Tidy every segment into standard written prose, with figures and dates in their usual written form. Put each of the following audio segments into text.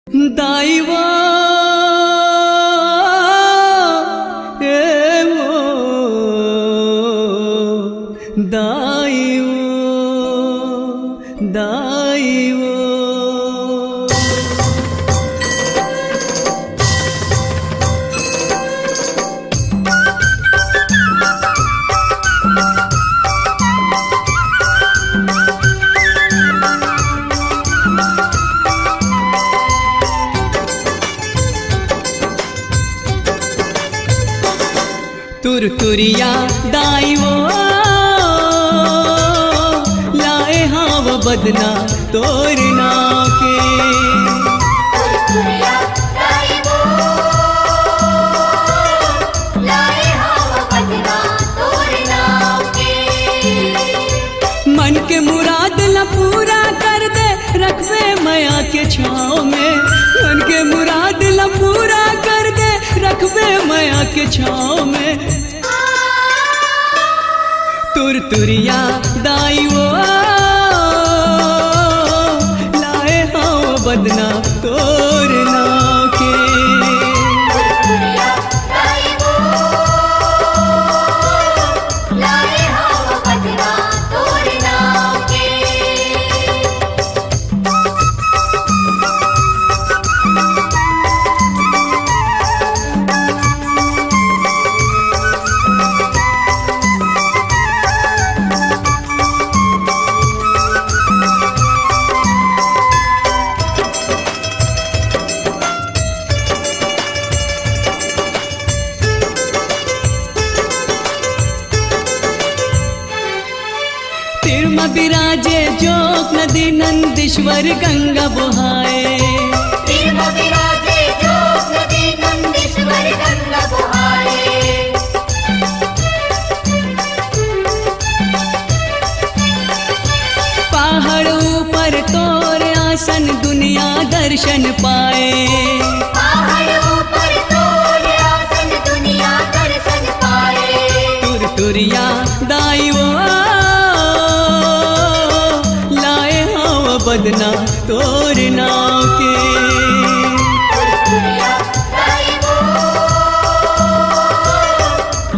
दाइवा एवो दाइवो दाइवो। तुरतुरिया दाइवो लाए हाव बदना तोरना के। तुरतुरिया दाइवो लाए हाव बदना तोरना के। मन के मुराद ला पूरा कर दे रखवे माया के छाँव में। मन के मुराद ला पूरा कर दे रखवे माया के छाँव में। तुरतुरिया दाइवो लाए हाव बदना तोरना के। तुरतुरिया दाइवो लाए हाव बदना तोरना के। तिरमा विराजे जोग नदी नंदीश्वर गंगा बहाए। तिरमा विराजे जोग नदी नंदीश्वर गंगा बहाए। पहाड़ ऊपर तोर आसन दुनिया दर्शन पाए। पहाड़ ऊपर तोर आसन दुनिया दर्शन पाए। तुरतुरिया दाइवो लाए हाव बदना तोरना के। तुरतुरिया दाइवो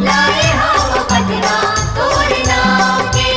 लाए हाव बदना तोरना के।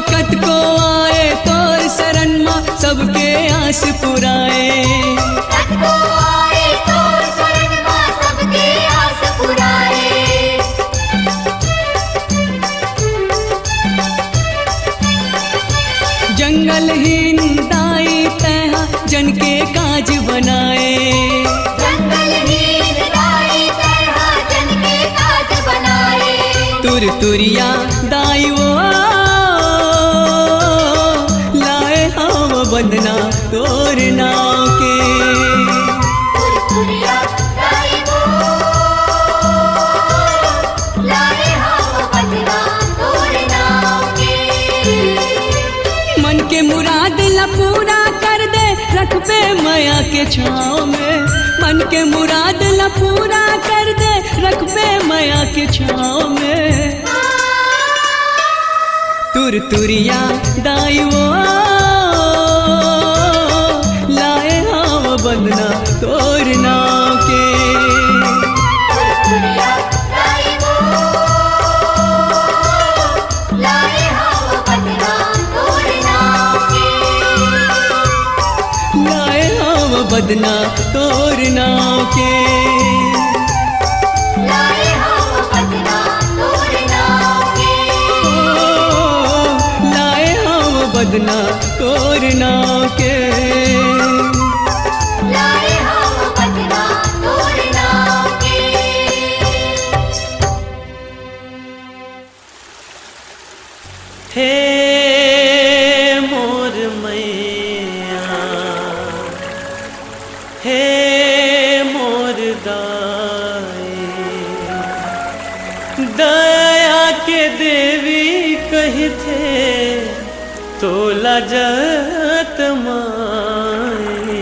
कत को आए तोर शरण माँ सबके आस पुराए। सबको आए तोर शरण माँ सबके आस पुराए। जंगलहीन दाई तैहा जन के काज बनाए। जंगलहीन दाई तरह जन के काज बनाए। तुरतुरिया दाइवो लाए हाव बदना तोरना के। तुरतुरिया दाइवो लाए हाव बदना तोरना के। मन के मुराद ला पूरा कर दे रखबे माया के छाँव में। मन के मुराद ला पूरा कर दे रखबे माया के छाँव में। तुरतुरिया दाइवो लाए हाव बदना तोरना के। तुरतुरिया दाइवो लाए हाव बदना तोरना के। लाए हाव बदना तोरना के। लाए हाव बदना तोरना के। लाए हाव बदना तोरना के। लाए हाव बदना तोरना के। हे मोर मैया हे मोर तोला जत माए।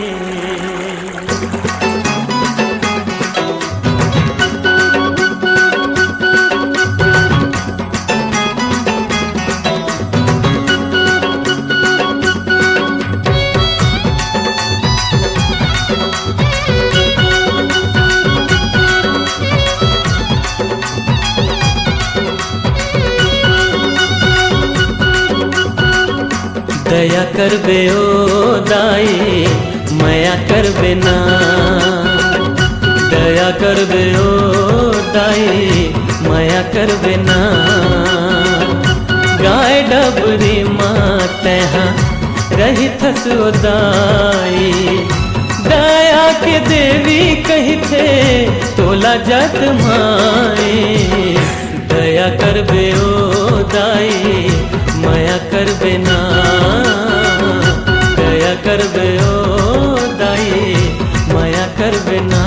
दया करबे ओ दाई मया करबे ना, दया करबे ओ दाई मया करबे ना। गाय डबरी माते हाँ रही थस ओ दाई, दया के देवी कही थे तोला जत माए। दया करबे ओ दाई मया करबे ना, दया करबे ओ दाई मया करबे ना।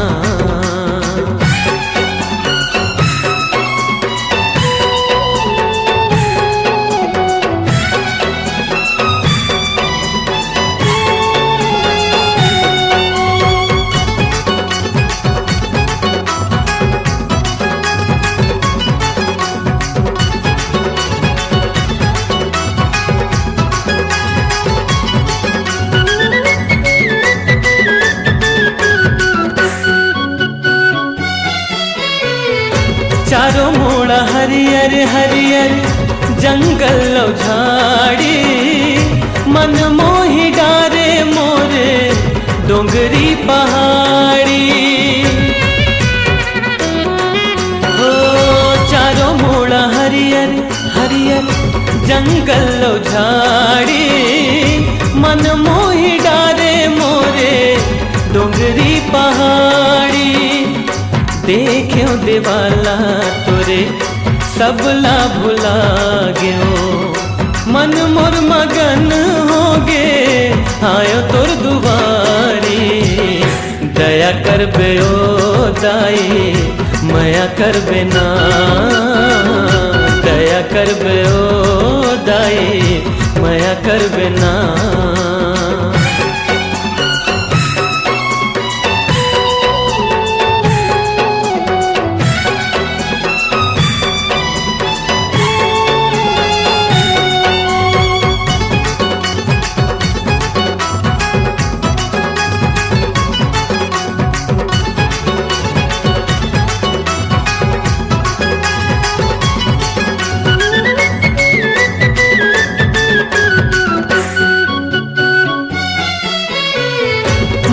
चारों मोड़ा हरियर हरियर जंगल झाड़ी, मन मोही डारे मोरे डोंगरी पहाड़ी। हो चारों मोड़ा हरियर हरियर जंगल झाड़ी, मन मोही डारे मोरे डोंगरी पहाड़ी। देखियो देवाला तोरे सबला भुला गयो, मन मोर मगन हो गे आयो तोर दुआरी। दया करबे ओ दाई मया करबे ना, दया करबे ओ दाई मया करबे ना।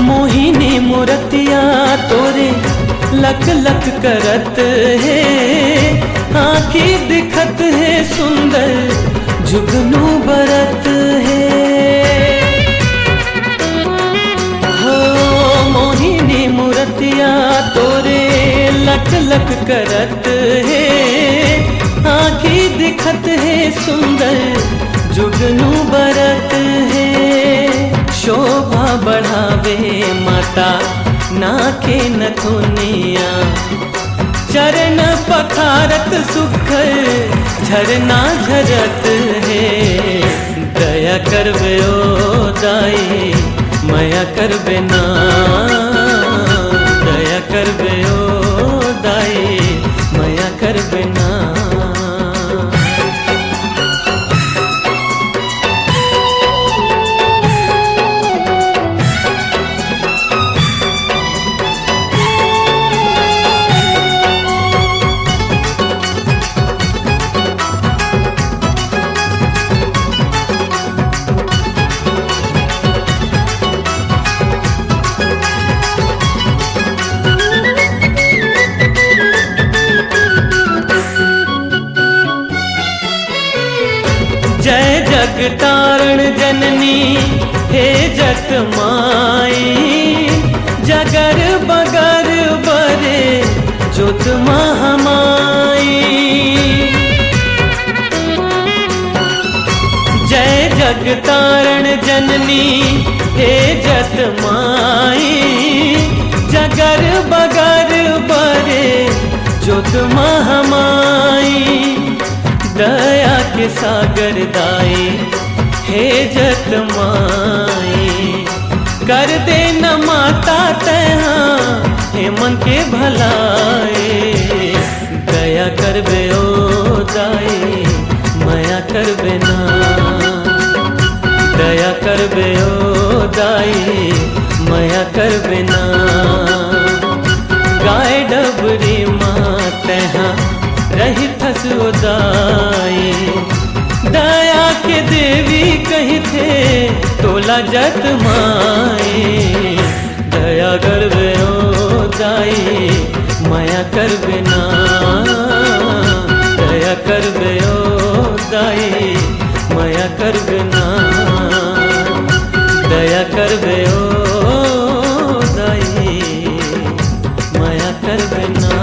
मोहिनी मूर्तिया तोरे लक लक करत है, आँखी दिखत है सुंदर जुगनू बरत है। हो मोहिनी मूर्तिया तोरे लक लक करत है, आँखी दिखत है सुंदर जुगनू बरत है। शोभा बढ़ावे माता नाके नथुनिया, चरण पखारत सुख झरना झरत है। दया करबे ओ दाई मया करबे ना, दया करबे ओ दाई मया करबे ना। जय जगतारण जननी हे जत माई, जगर बगर बरे जोत महामाई। जय जगतारण जननी हे जत माई, जगर बगर बरे जोत महामाई। दया के सागर दाई हे जत माई कर दे न माता तहा हे मन के भलाए दया करबे ओ दाई माया करबे ना दया करबे ओ दाई माया करबे ना गाय डबरी मातहा रही थस उदाई दया के देवी कही थे तोला जत माए दया करबे ओ दाई माया करबे ना दया करबे ओ दाई माया करबे ना दया करबे ओ दाई माया करबे ना।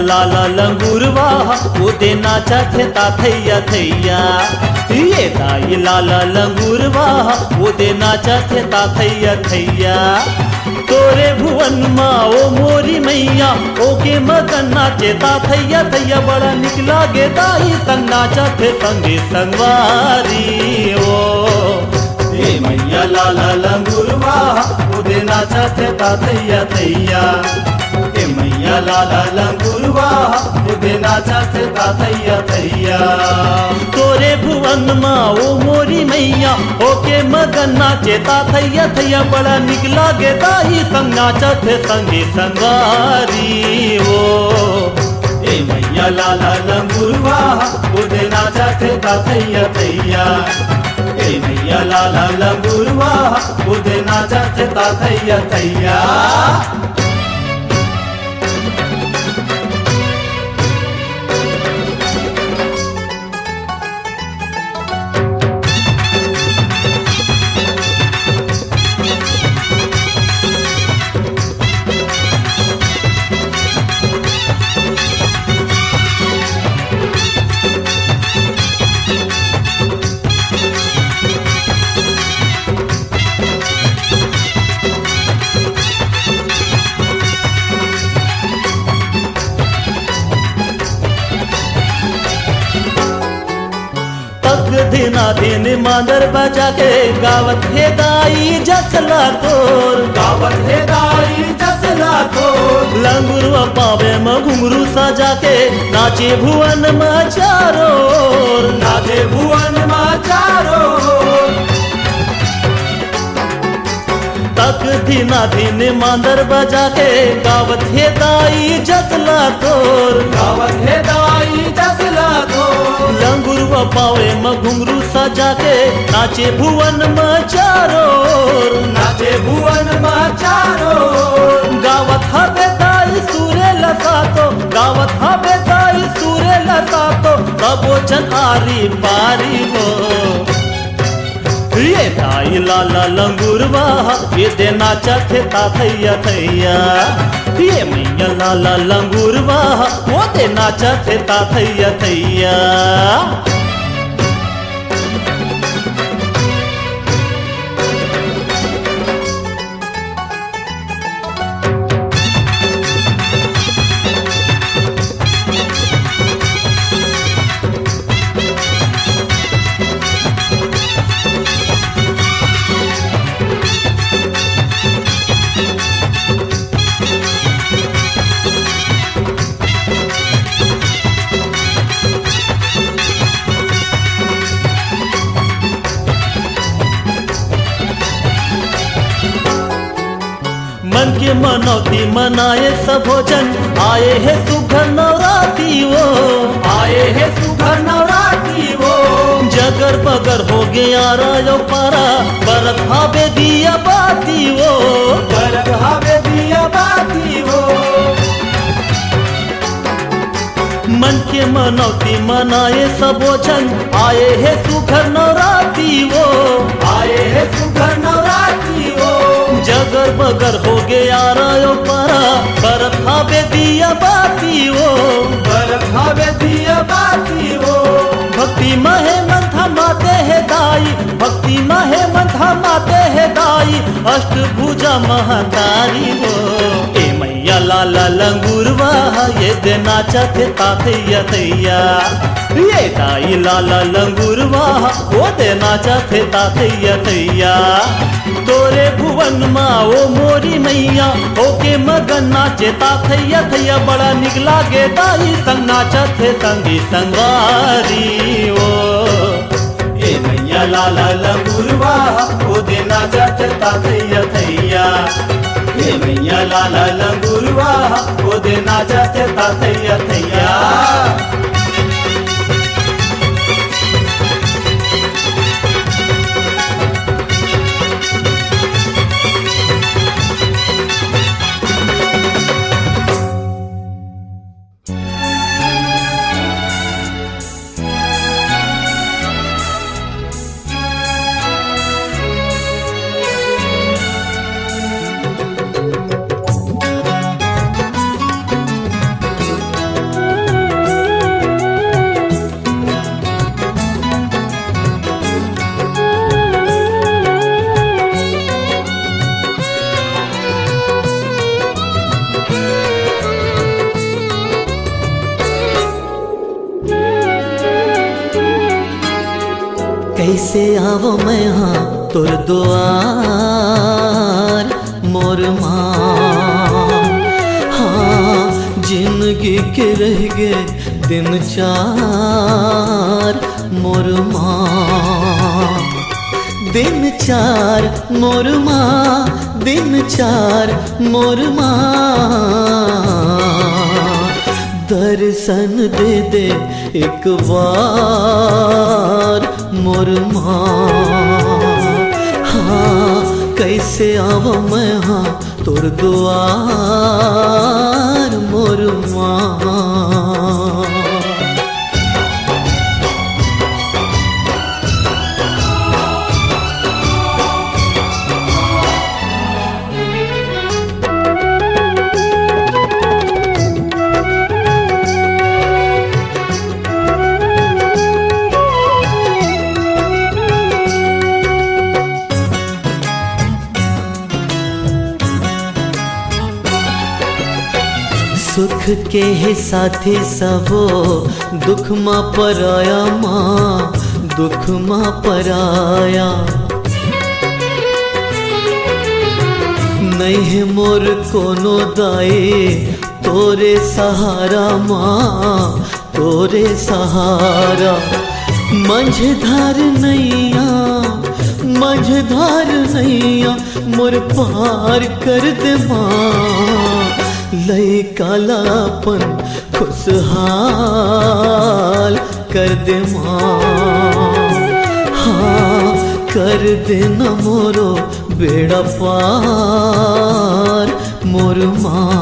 लाला लंगूरवा वो देना चाहते ता थैया थैया ये दाई लाला लंगूरवा वो देना चाहते ता थैया थैया तोरे भुवन माँ ओ मोरी मैया ओके मगन नाचे ता थैया थैया बड़ा निकला गे दाई संग नाचते संगे संगवारी ओ ये मैया लाला लंगूरवा वो देना चाहते ता थैया थैया मैया लाला लंगूरवा देना चाहते ता थैया थैया तोरे भुवन माँ ओ मोरी मैया ओके मगन नाचे ता थैया थैया बड़ा निकला गे दाई संग नाचते संगे संगारी ओ ए मैया लाला लंगूरवा देना चाहते ता थैया थैया ए मैया लाला लंगूरवा देना चाहते ता थैया थैया। दिना दिन मांदर बजा के गावत है दाई जसला तोर गावत है दाई जसला तोर लंगुरवा पावे में घुंघरू सजा के नाचे भुवन में चारो नाचे भुवन में चारो तक दिना दिन मांदर बजा के गावत है दाई जसला तोर गावत है दाई जसला तोर लंगुरवा पावे में घुंघरू सजा के नाचे भुवन में चारो नाचे भुवन में चारो गावत हबे दाई सूरे लसातो गावत हबे दाई सूरे लसातो तबो जन आरी पारी हो ये दाई लाला लंगूरवा ये देना चाहते ता थैया थैया ये मैया लाला लंगूरवा वो देना चाहते ता थैया थैया। मन के मनौती मनाए सब भोजन आए है सुघर नवराती वो आए है सुघर नवराती वो जगर बगर हो गया रायो पारा बरत भावे दिया बाती वो बरत भावे दिया बाती वो मन के के मनौती मनाए सबो जन, आए है सुघर नवराती वो, आए है सुघर नवराती वो। जगर बगर हो गया रायो परा, बरफ खावे दिया बाती वो, बरफ खावे दिया बाती वो। भक्ति महे मन थमाते है दाई, भक्ति महे मन थमाते है दाई, अष्टभुजा महतारी हो। ए मैया लाला लंगूरवा ये दे नाचत ताथैया थैया, ये दाई लाला लंगूरवा वो दे नाचत ताथैया थैया। तोरे भुवन माँ ओ मोरी मैया, होके मगन नाचे ताथैया थैया। बड़ा निक लागे दाई संग नाचत है संगी संगवारी ओ। ए मैया लाला लंगूरवा ओ दे नाचत ताथैया थैया, ए मैया लाला लंगूरवा ओ दे नाचत ताथैया थैया। कैसे आवो मैं हाँ तोर दुआर मोर माँ, हाँ जिंदगी के रह गए दिन चार मोर माँ, दिन चार मोर माँ, दिन चार मोर माँ। दर्शन दे दे एक बार मोर माँ, हाँ कैसे आवो मैं हाँ तोर दुआर मोर माँ। सुख के ही साथी सबो दुख माँ पराया माँ, दुख माँ पराया। नहीं है मोर कोनो दाई तोरे सहारा माँ, तोरे सहारा। मंझधार नैया, मंझधार नैया मोर पार कर दे माँ। लई कालापन खुशहाल कर दे माँ, हाँ कर दे न मोरो बेड़ा पार मोर माँ।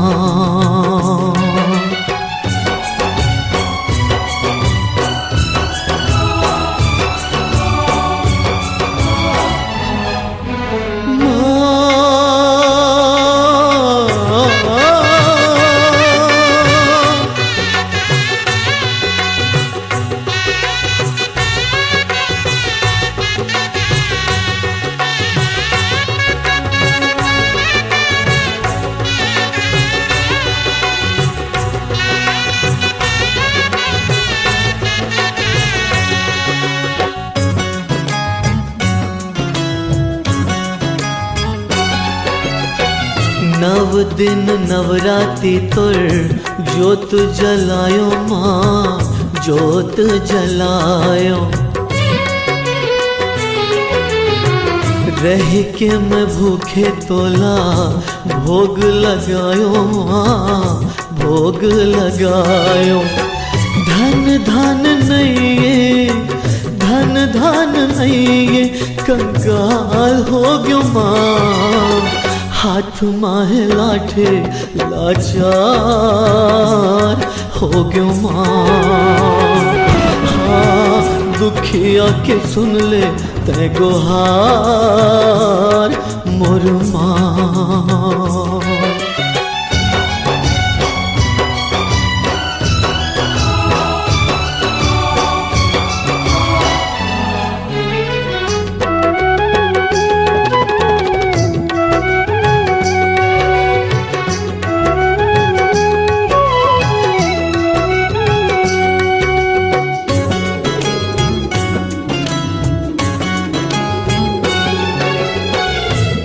नव दिन नवराती तोर जोत जलायो माँ, जोत जलायो। रह के मैं भूखे तोला भोग लगायो माँ, भोग लगायो। धन धन नहीं, धन धन नहीं कंगाल हो गयो माँ, हाथ माहे लाठे लाचार हो गयो मां। हाँ दुखिया के सुन ले तै गुहार मोर मां।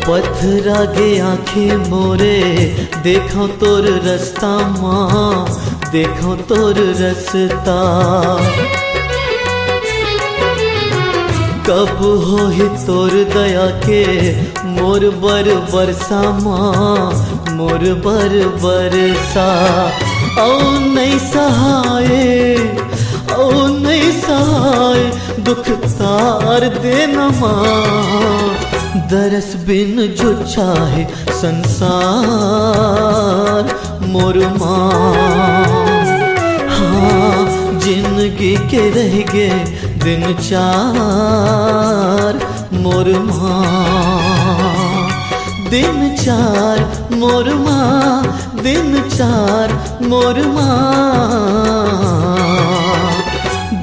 पत्थरा गे आँखें मोरे देखो तोर रास्ता माँ, देखो तोर रास्ता। कब हो ही तोर दया के मोर बर बरसा माँ, मोर बर बरसा। ओ नहीं सहाय, ओ नहीं सहाय दुख तार देना माँ। दरस बिन जो चाहे संसार मोर माँ। हाँ जिंदगी के रह गए दिन चार मोर माँ। दिन चार मोर माँ, दिन चार मोर माँ।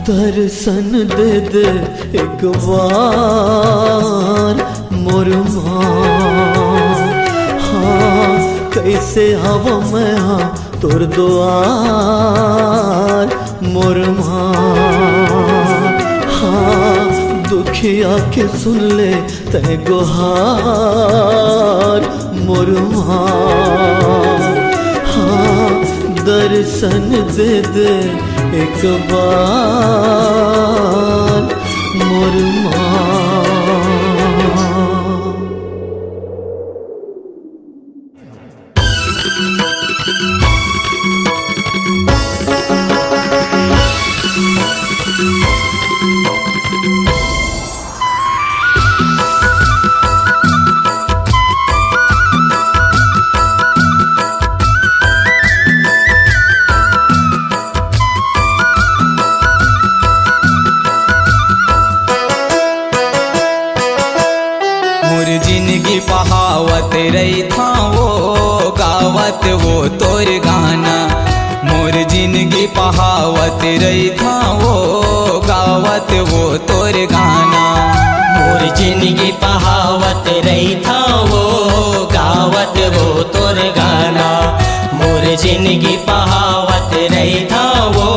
दर्शन दे दे एक बार मोर माँ। हाँ कैसे आवा मैं हाँ तोर द्वार मोर माँ। हाँ दुखिया के सुन ले तै गुहार मोर माँ। हाँ दर्शन दे दे एक बार मोर माँ। जिंदगी बहावत रही था वो गावत वो तोर गाना। मोर जिंदगी बहावत रही था वो गावत वो तोर गाना। मोर जिंदगी बहावत रही था वो गावत वो तोर गाना। मोर जिंदगी बहावत रही था वो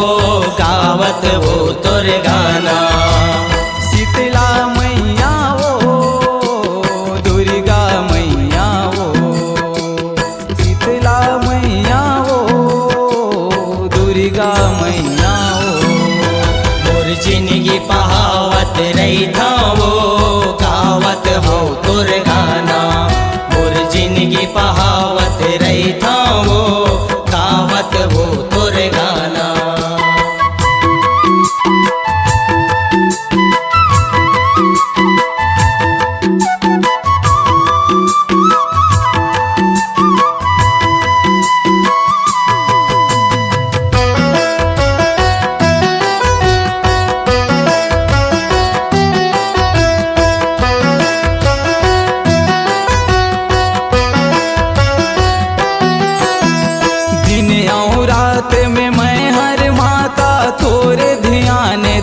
गावत वो तोर गाना। शीतला मैया वो दुर्गा मैया वो, शीतला मैया वो दुर्गा मैया वो। मोर जिंदगी बहावत रही था वो गावत वो तोर गाना। मोर जिंदगी बहावत रही था वो गावत वो तोर गाना।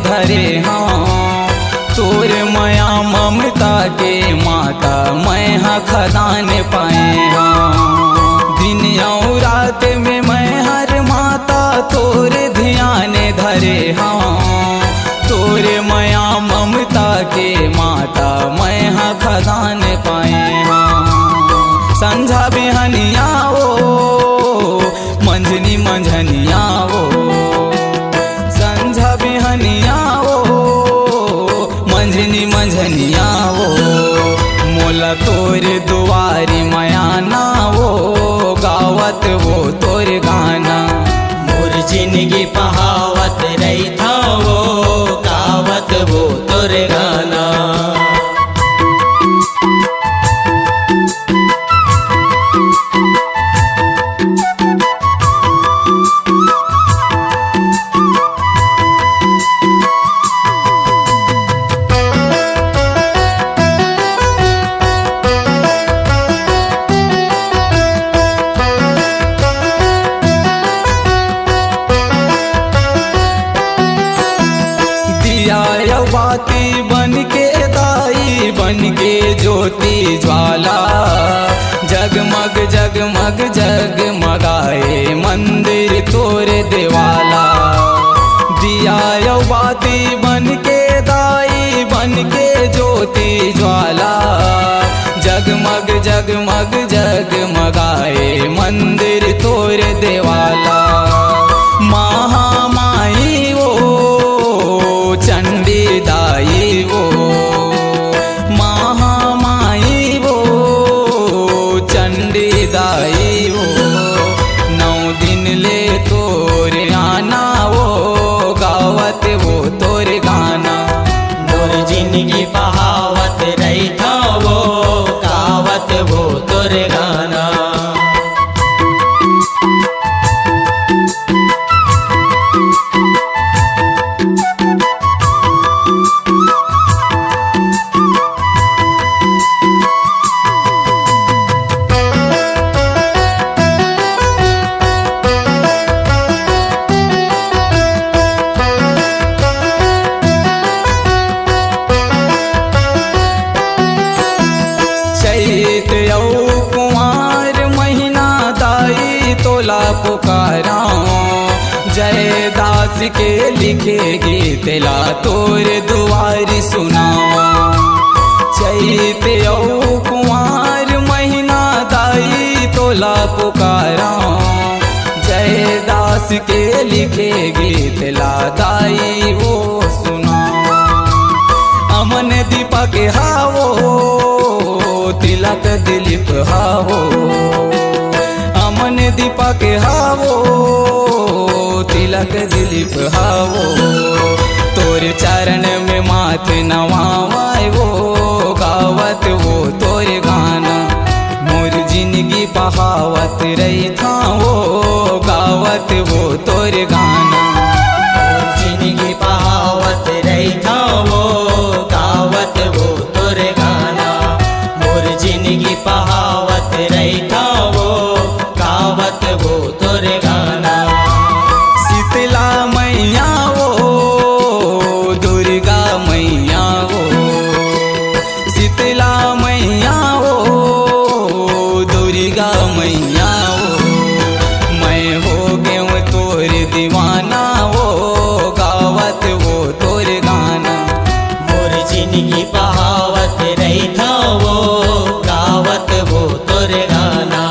धरे हाँ तोर माया ममता के माता मैं हाँ खदान पाए हाँ। दिन और रात में मैं हर माता तोर ध्यान धरे हाँ। तोर माया ममता के माता मैं हाँ खदान पाए हाँ। संझा बिहनिया वो मंझनी मंझनिया वो, संझा बिहनिया वो मंझनी मंझनिया वो। मोला तोर दुआरी मयाना वो गावत वो तोर गाना। मोर जिंदगी बहावत रही था वो गावत वो तोर गाना। ज्योति ज्वाला जगमग जगमग जगमगाए मंदिर तोर देवाला दिया यो बाती बन के दाई बन के ज्योति ज्वाला जगमग जगमग जगमगाए मंदिर तोर देवाला महामाई वो चंडी दाई वो महामाई वो चंडी दाई वो 9 दिन ले तोरे आना वो गावत वो तोरे गाना मोर जिंदगी बहावत रही था वो गावत वो तोर गाना चैत यौ कुमार महीना दाई तोला पुकारा जय दास के लिखे गीत ला तोर दुआरी सुनावा चैत यौ कुमार महीना दाई तोला पुकारा जय दास के लिखे गीत ला दाई वो सुनावा अमन दीपक हावो तिलक दिलीप हावो अमन दीपक हावो तिलक दिलीप हावो तोर चरण में माथ नवावाए वो गावत वो तोर गाना मोर जिंदगी बहावत रही था वो गावत वो तोर गाना मोर जिंदगी बहावत रही था वो गावत वो तोर गाना मोर जिंदगी बहावत रही था वो गावत वो तोर गाना शीतला मैया वो दुर्गा मैया वो शीतला मैया वो दुर्गा मैया वो मैं हो गया तोर दीवाना वो गावत वो तोर गाना मोर जिंदगी बहावत रही था वो गावत वो तोर गाना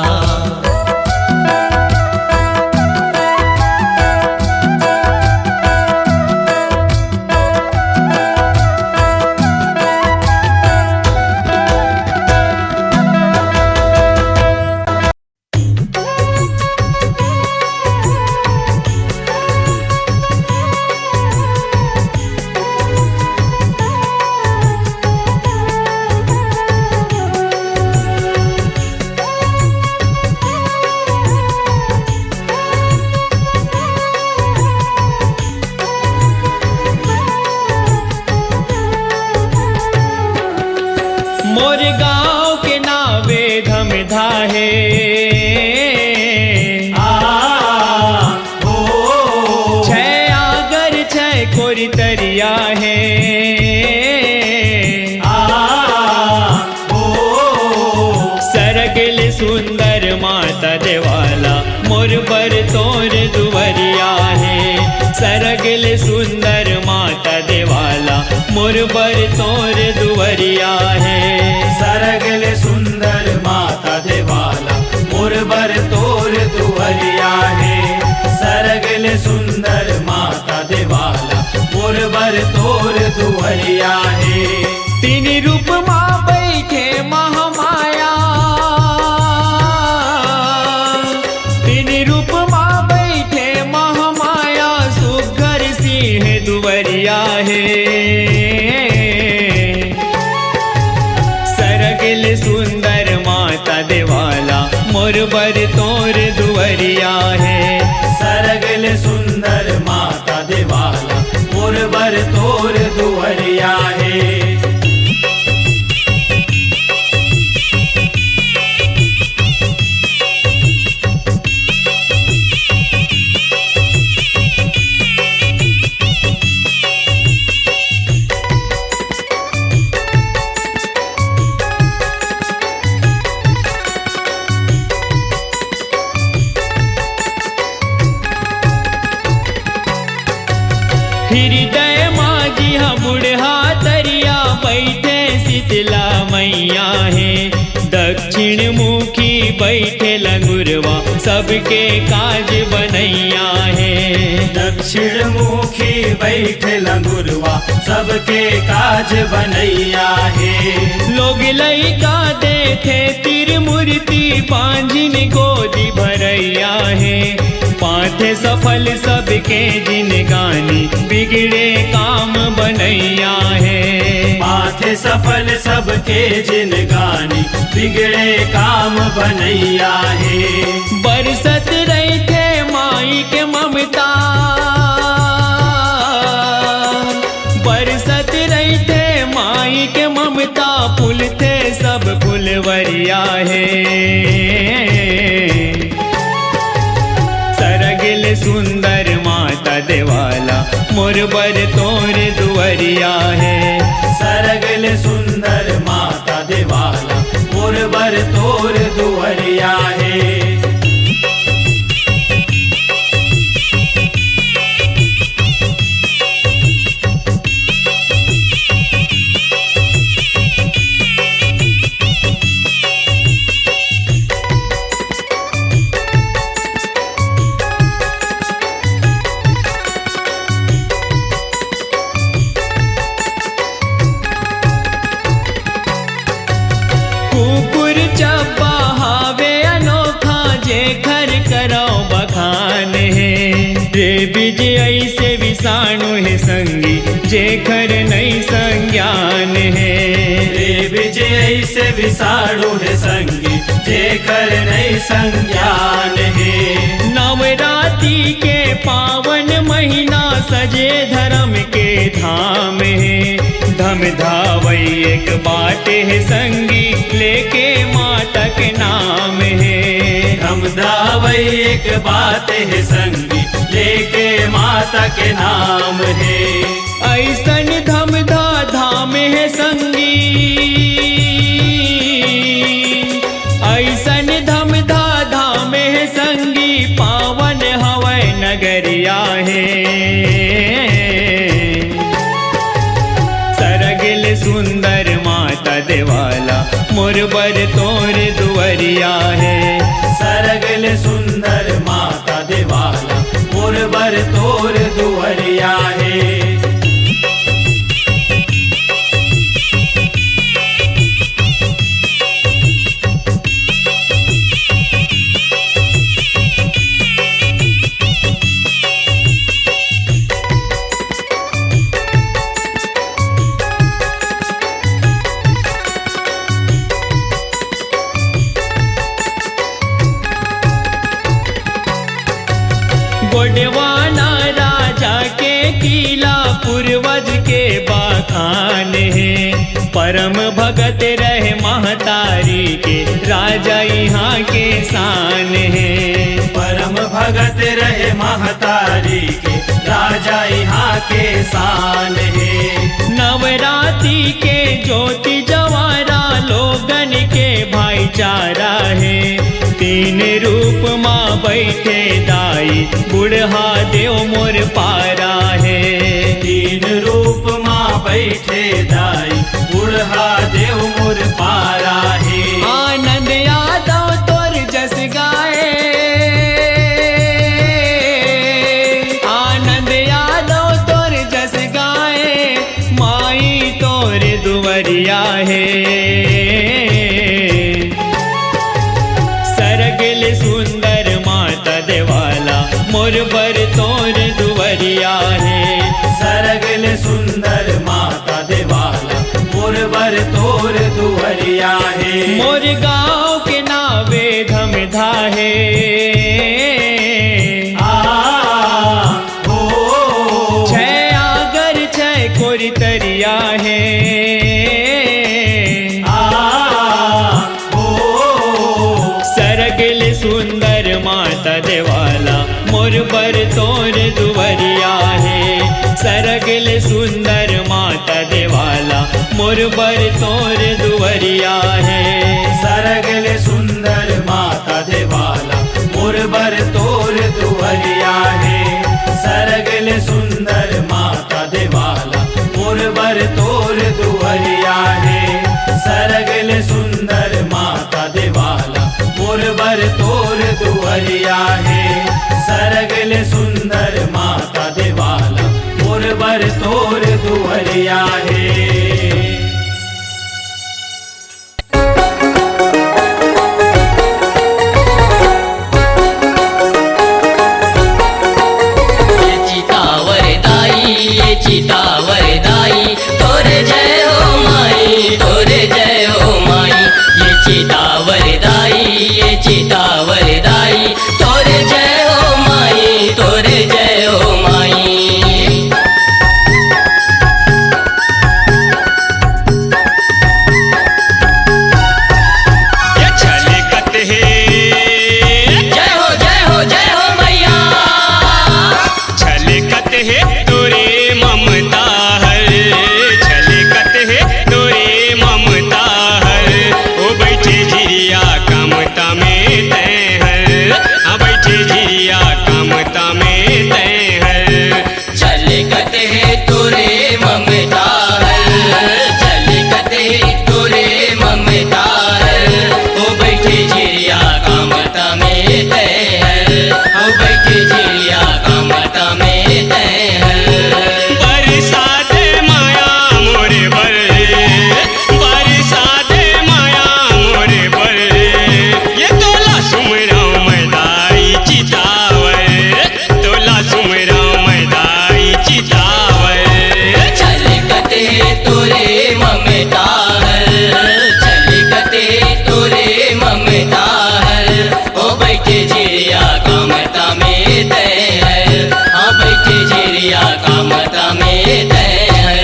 मोर गाँव के नावे धम धाहे छय आगर छय कोरी तरिया है सरगिल सुंदर माता देवाला मोर बर तोर दुवरिया है सरगिल सुंदर माता देवाला मोर बर तोर दुवरिया है सरगल सुंदर माता देवाला मोर बर तोर दुवरिया है सरगल सुंदर माता देवाला मोर बर तोर दुवरिया है तीन रूप माँ बैठे महामाया तीन रूप माँ बैठे महामाया सुघर सिंह दुवरिया है सरगिल सुंदर माता देवाला मोर बर तोर दुवरिया है सरगल सुंदर माता देवाला मोर बर तोर दुवरिया है दक्षिण मुखी बैठे लंगुरवा सबके काज बनैया है। दक्षिण मुखी बैठे लंगुरवा सबके काज बनैया है। लोग लइका देखे तिर मूर्ति पांजिन गोदी भरैया है। पाथे सफल सबके जिन गानी बिगड़े काम बनैया है। पाथे सफल सबके जिन गानी बिगड़े काम बनैया है। बरसत रही थे माई के ममता, बरसत रही थे माई के ममता, फूल थे सब फुलवरिया है। सरगिल सुंदर माता देवाला मोर बर तोर दुवरिया है। सरगल सुंदर माता देवाला मोर बर तोर दुवरिया है। कुकुर चब्बा हावे अनोखा जे घर करो बखान है। रे बीज ऐसे विषाणु है संगी जे घर नहीं संज्ञान है। रे विजय से विषाणु है संगी जे कर नहीं संज्ञान है। नवरात्रि के पावन महीना सजे धर्म के धाम है। धम धावई एक बाट है संगी लेके माता के नाम है। हम धावई एक बात है संगी लेके माता के नाम है। ऐसन धम धा धाम है संगी, ऐसन धम धा धाम है संगी, पावन हवै नगरिया है। सरगिल सुंदर माता देवाला मोर बर तोर दुवरिया है। सरगल सुंदर माता देवाला मोर बर तोर दुवरिया है। गोडवाना राजा के किला पूर्वज के बाखान है। परम भगत रहे महतारी के राजा यहाँ के शान है। परम भगत रहे महतारी के राजा यहाँ के शान है। नवरात्रि के ज्योति जवारा लोगन के भाईचारा है। तीन रूप माँ बैठे दाई बुढ़ा देव मोर पारा है। तीन रूप माँ बैठे दाई बुढ़ा देव मोर पारा है। आनंद यादव तोर जस गाए, आनंद यादव तोर जस गाए, माई तोर दुवरिया है। सरगिल सुंदर माता देवाला मोर बर तोर दुवरिया है। सरगल सुंदर माता देवाला मोर बर तोर दुवरिया है। मोर गाँव के नावे धम धा है। छह आगर छह कोरी तरिया है। सरगिल सुंदर माता देवाला मोर बर तोर दुवरिया है। सरगिल सुंदर माता देवाला मोर बर तोर दुवरिया है। सरगल सुंदर माता देवाला मोर बर तोर दुवरिया है। सरगल सुंदर माता देवाला मोर बर तोर दुवरिया है। सरगल सुंदर माता देवाला दुअरिया है सरगल सुंदर माता देवाला मोर बर तोर दुअरिया है। चितावर दाई तोरे जय हो माई तोरे जय हो माई ये चितावर दाई ये चितावर दाई तोरे जय हो माई तोरे जय हो माई। ये छलकत है जय हो जय हो जय हो मैया छलकत है तोरे ममता हर छलकत है तोरे ममता हर ओ बैठे झिरिया कमता में तय हर हाँ बैठे झिरिया कमता में तय हर। छलकत है तोरे ममता छलकत है तोरे ममता ओ बैठे झिरिया कामता में तय है ओ बैठे झिरिया कामता में तय है। बरसात माया मोरे बर बरसात माया मोरे बर ये तोला सुमराव मैदाई चितावर तोला सुमराव मैदाई चितावर। छलकत है तोरे ममता छलकत है तोरे ममता ओ बैठे झिरिया कामता में तय है हाँ बैठे झिरिया कामता में तय है।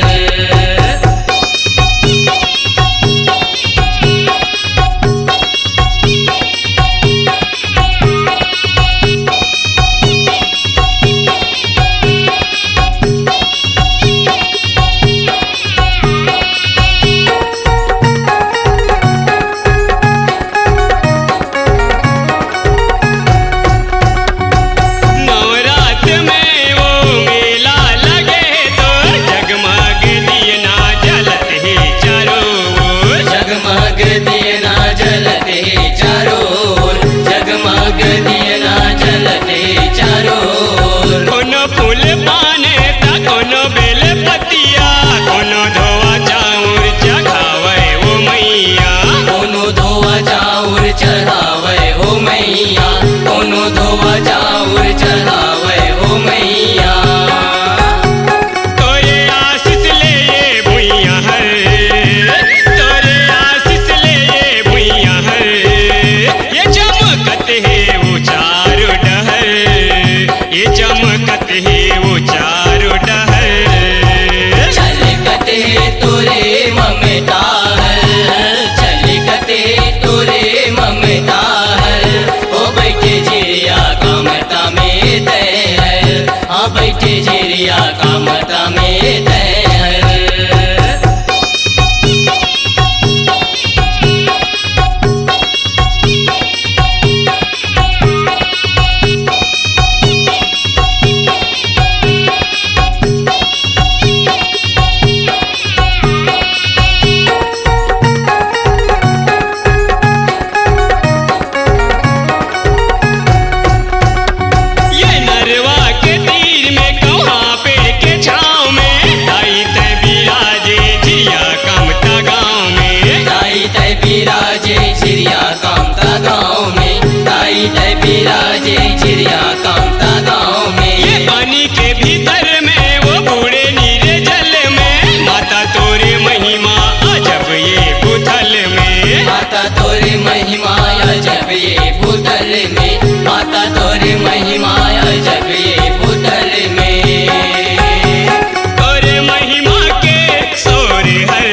नवरात्र में वो मेला लगे तो जगमग दियना जलत है चारों ओर जगमग दियना जलते चारों ओर जगमग दियना जलते चारों ओर। कोनो फूल पाने ता कोनो बेल पतिया कोनो धोआ चाउर चढ़ावे वो मैया कोनो धोआ चाउर चढ़ावे हो मैया कोनो धोआ चाउर चढ़ावे हो मैया। तोरे आशीष ले ये भुइया हर तोरे आशीष ले ये भुइया हर ये चमकत है वो चारों डहर ये चमकत है वो चारों डहर। छलकत है तोरे ममता छलकत है तोरे ममता ओ बैठे झिरिया कामता में तय है हाँ बैठे झिरिया कामता में तय है। ये नरवा के तीर में कहाँ पेड़ के छाँव में दाई तय बिराजे झिरिया कामता गाँव में दाई तय बिराजे झिरिया कामता गाँव में दाई तय बिराजे झिरिया कामता गाँव में। ये पानी के भीतर में वो बूढ़े नीरे जल में माता तोरे महिमा अजब ये भूतल में माता तोरे महिमा जब ये भूतल में माता तोरे महिमा जब ये भूतल में। तोरे महिमा के सोर हर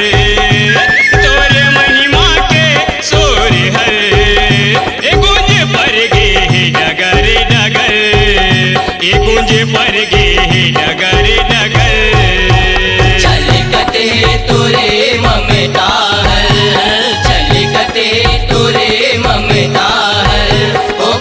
तोरे महिमा के सोर हर ए गुंज पर गे है डगर डगर ए गुंज पर गे है डगर डगर। छलकत है तोरे ममता छलकत है तोरे ममता ओ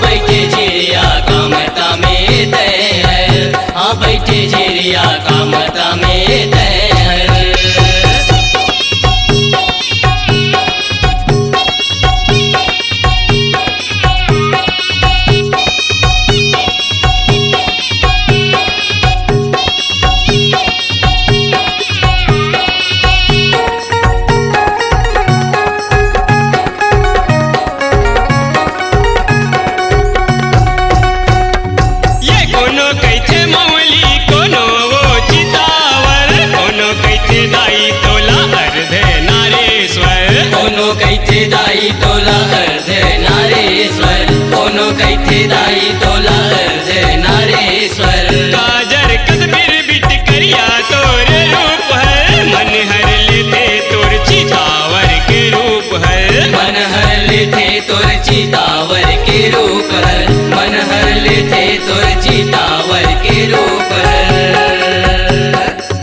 कैथे दाई तोला अर्धनारीश्वर कोनो कैथे दाई तोला अर्धनारीश्वर काजर कश्मीर बिट करिया तोर रूप है मन हर लेते तोर चितावर के रूप है मन हर लेते तोर चितावर के रूप है मन हर लेते तोर चितावर के रूप है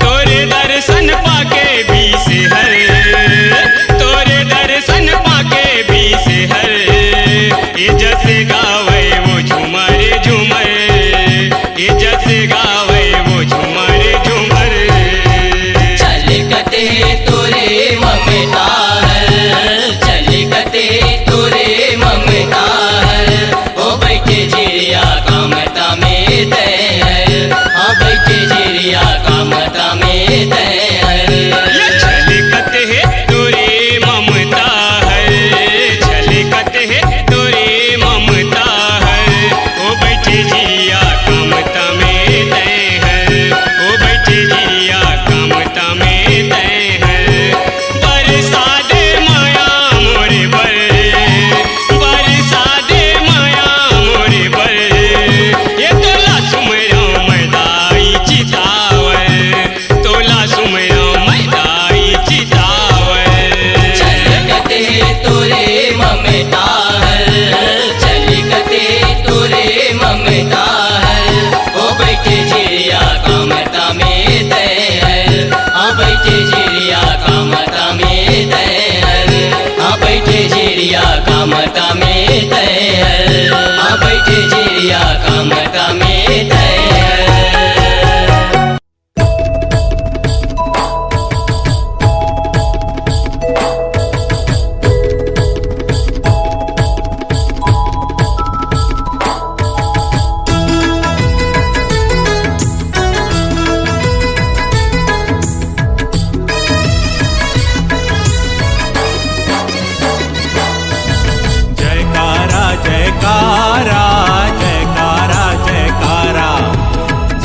तोरे दर्शन पाके भी से हर तोरे दर्शन पाके भी से हर ये जस गावे वो झूमर झूमर ये जस गावे वो झूमर झूमर चलकते तोरे ममता है चलकते तोरे ममता है ओ बैठे जिरिया कामता में दे है ओ बैठे जिरिया कामता में दे है ये छलकत है तोरे ममता है छलकत है तोरे ममता है ओ बैठे जिया कामता में दे है ओ बैठे जिया कामता में दे है बरसा दे माया मोरे बर बरसा दे माया मोरे बर ये तोला सुमरा मैदाई चितावर तोला सुमरा मैदाई चितावर चलकते तोरे ममता है चलकते तोरे ममता है ओ बैठे जिरिया कामता में दे है आ बैठे जिरिया कामता में दे है आ बैठे जिरिया कामता में दे है आ बैठे जिरिया कामता में दे है जयकारा जयकारा जयकारा जयकारा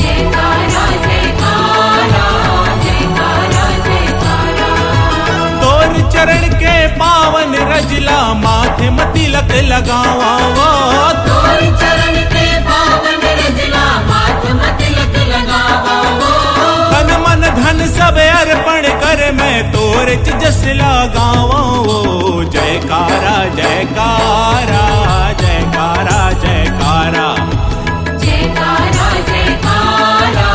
जयकारा जयकारा जयकारा जयकारा तोर चरण के पावन रजला माथे में तिलक लगावा तोर चरण के पावन रजला माथ में तिलक लगावा तन मन धन सब अर्पण कर मैं तोर जस लगावा जयकारा जयकारा जयकारा जयकारा जयकारा जयकारा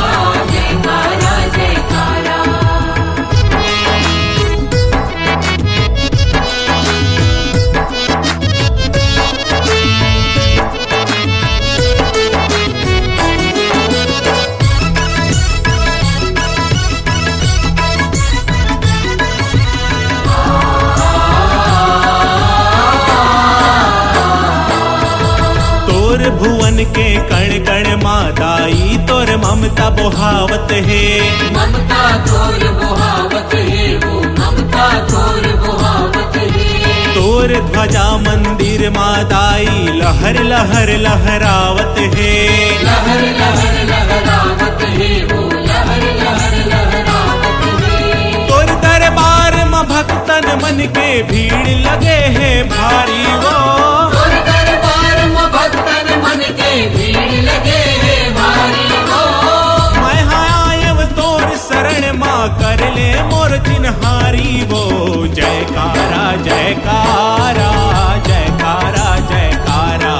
जयकारा जयकारा तोर भुवन के कण कण मादाई तोर ममता बोहावत है ममता तोर बुहावत है वो ममता तोर बुहावत है तोर ध्वजा मंदिर मादाई लहर लहर लहरावत है लहर लहर लहरावत है वो लहर लहर लहरावत है तोर दरबार में भक्तन मन के भीड़ लगे है भारी वो तोर दरबार में भक्तन मन के भीड़ लगे है भारी हो मैं आयव तोर शरण माँ कर ले मोर चिन्हारी वो जयकारा जयकारा जयकारा जयकारा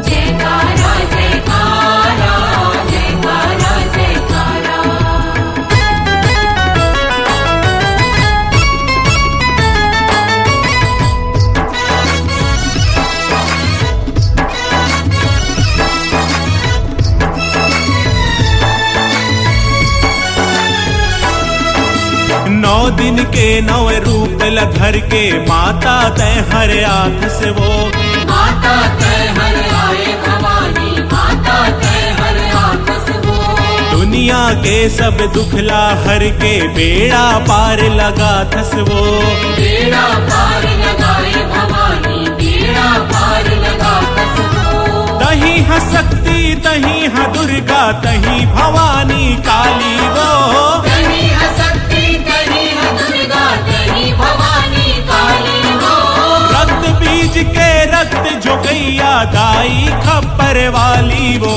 जयकारा जयकारा जयकारा जयकारा नौ दिन के नव रूप लधर के माता तय हर आँख से वो माता तय हर आए भवानी माता तय हर आकस हो दुनिया के सब दुखला हर के बेड़ा पार लगा थस वो बेड़ा पार लगाए भवानी बेड़ा पार लगा कस हो तही ह शक्ति तही ह दुर्गा तही भवानी काली वो कहीं है शक्ति कहीं है दुर्गा कहीं भवानी काली दाई खप्पर वाली वो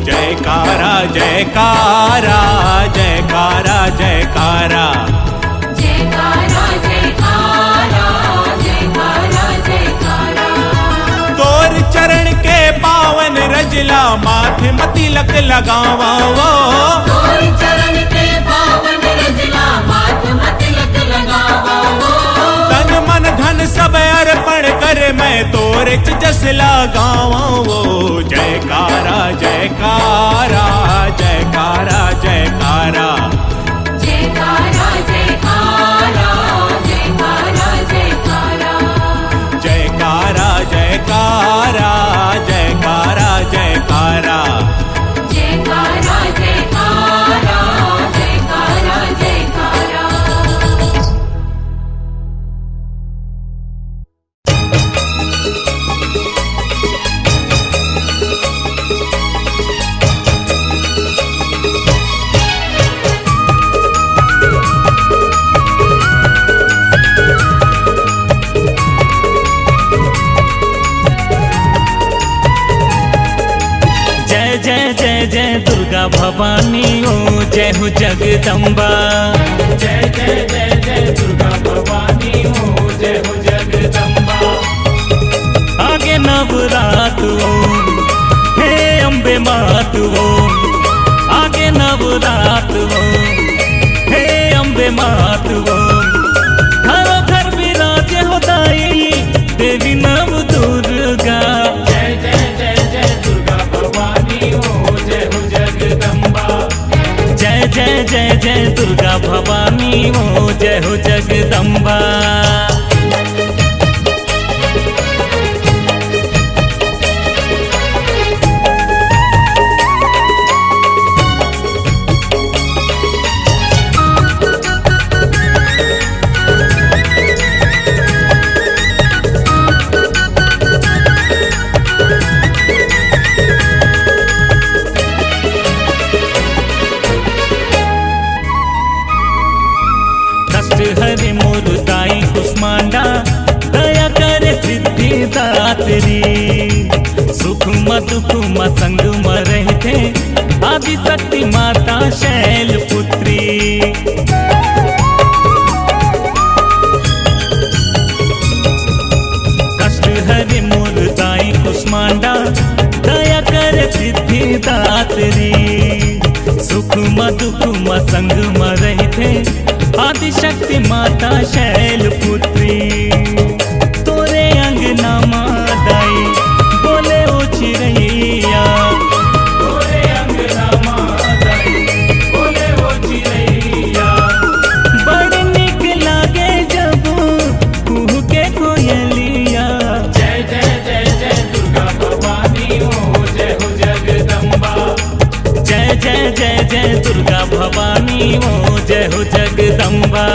जयकारा जयकारा जयकारा जयकारा जयकारा जयकारा जयकारा जयकारा। तोर चरण के पावन रजला माथे में तिलक लगावा वो तोर चरण के पावन रजला माथ में तिलक लगावा वो। तन मन धन सब अर्पण कर मैं तोरे जस लगावा वो जयकारा जयकारा जयकारा जयकारा जयकारा जयकारा जयकारा जयकारा जयकारा जयकारा जयकारा जयकारा जयकारा जयकारा जयकारा जयकारा। जय जय जय जय दुर्गा भवानी ओ जय हो जगदम्बा। जय जय जय जय दुर्गा भवानी ओ जय हो जगदम्बा। आगे नवरात ओ हे अम्बे मात ओ आगे नवरात ओ हे अम्बे मात ओ घर घर विराजे हो दाई देवी नव दुर्गा। जय जय जय जय दुर्गा भवानी ओ जय हो जगदम्बा। जय जय जय जय दुर्गा भवानी ओ जय हो जगदम्बा। हरे मोर दाई कुष्मांडा दया करे सिद्धि दात्री। सुख म दुख म संग म रहते आदि शक्ति माता शैल पुत्री। कष्ट हरे मोर दाई कुष्मांडा दया करे सिद्धि दात्री। सुख म दुख म संग म रहते आदि शक्ति माता शैल पुत्री। तोरे अंगना मादाई बोले ओ चिरैया। तोरे अंगना मादाई बोले ओ चिरैया। बड़ निक लागे जब कुहू के कोयलिया। जय जय जय जय दुर्गा भवानी ओ जय हो जगदम्बा। जय जय जय जय दुर्गा भवानी ओ जय हो जगदम्बा।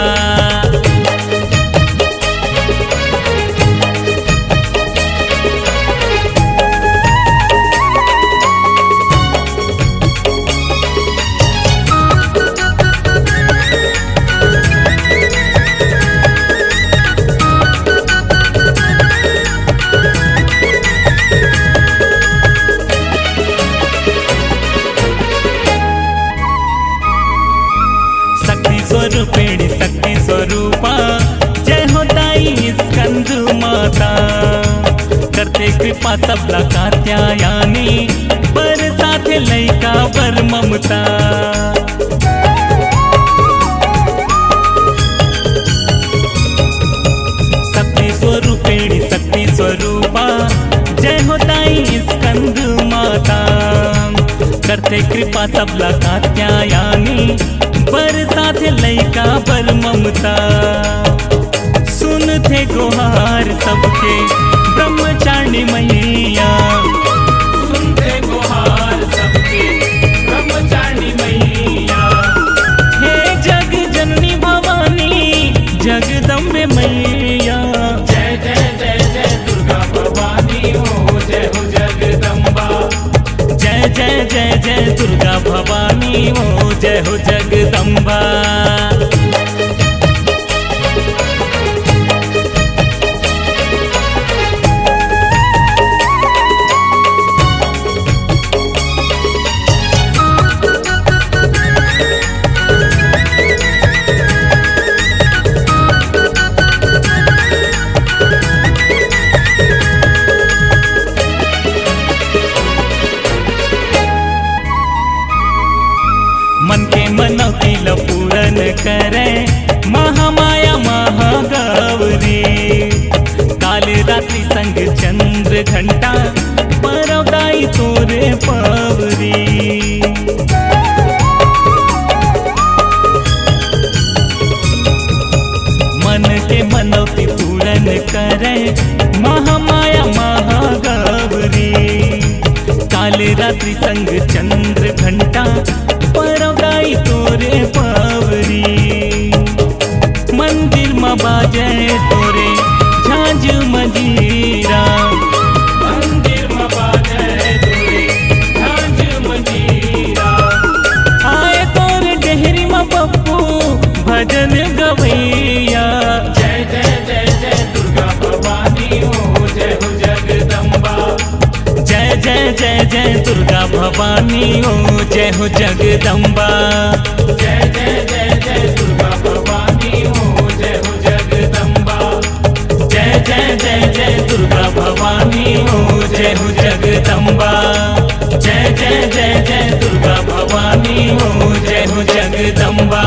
स्वरूपिणी शक्ति स्वरूपा जय हो दाई स्कंद माता। करते कृपा सबला कात्यायानी पर साथ लैका पर ममता। शक्ति स्वरूपिणी शक्ति स्वरूपा जय हो दाई स्कंद माता। करते कृपा सबला कात्यायानी पर साथ लैका पर ममता। सुनते गुहार सबके ब्रह्मचारिणी मैया। सुनते गुहार सबके ब्रह्मचारिणी मैया। हे जग जननी भवानी जगदम्बे मैया। जय जय जय जय दुर्गा भवानी ओ जय हो जगदम्बा। जय जय जय जय दुर्गा भवानी ओ जय हो जगदम्बा। करे महामाया महागौरी। काल रात्रि संग चंद्र घंटा परगाई तोरे पावरी। मंदिर में बाजे तोरे झांझ मंजीरा, मंदिर में बाजे तोरे झांझ मंजीरा। आए तोरे डेहरी में पप्पू भजन गवैया। जय जय जय जय दुर्गा भवानी हो जगदम्बा। जय जय जय जय दुर्गा भवानी हो जगदम्बा। जय जय जय जय दुर्गा भवानी हो जगदम्बा। जय जय जय जय दुर्गा भवानी हो जगदम्बा। जय जय जय जय दुर्गा भवानी हो जगदम्बा।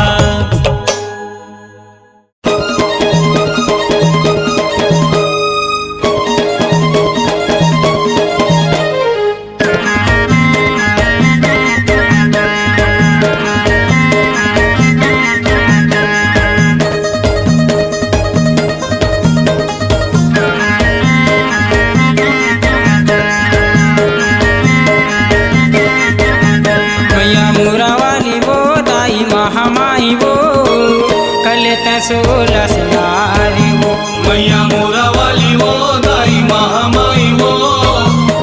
सोला सिंगारी वो मैया मोरा वाली वो दाई महामाई वो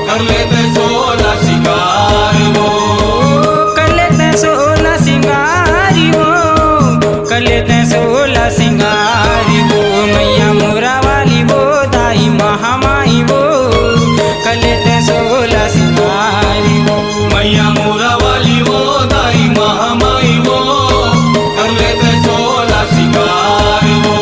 कर लेते सोला शिकार वो। कर लेते सोला सिंगारी वो, कर लेते सोला सिंगारी वो। मैया मोरा वाली वो दाई महामाई वो कर लेते सोला सिंगारी वो। मैया मोरा वाली वो दाई महामाई वो कर लेते सोला शिकार वो।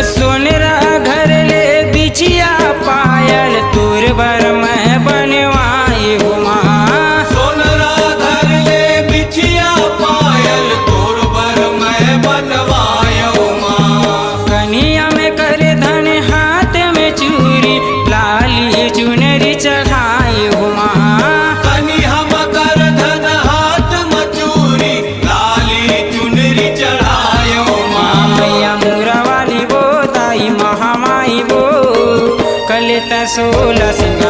सोनेरा घर ले बिछिया पायल तोर बर में बनवाए हो माँ। सोनरा घर ले बिछिया पायल तोर बर मैं बनवायो माँ। कनिया में कर धन हाथ में चूरी लाली चुनरी चढ़ाए हो माँ। कनी हम कर धन हाथ मचूरी लाली चुनरी चढ़ायो माँ। मैया मोरा वाली वो दाई महामाई वो कर लेता सोला सिंगार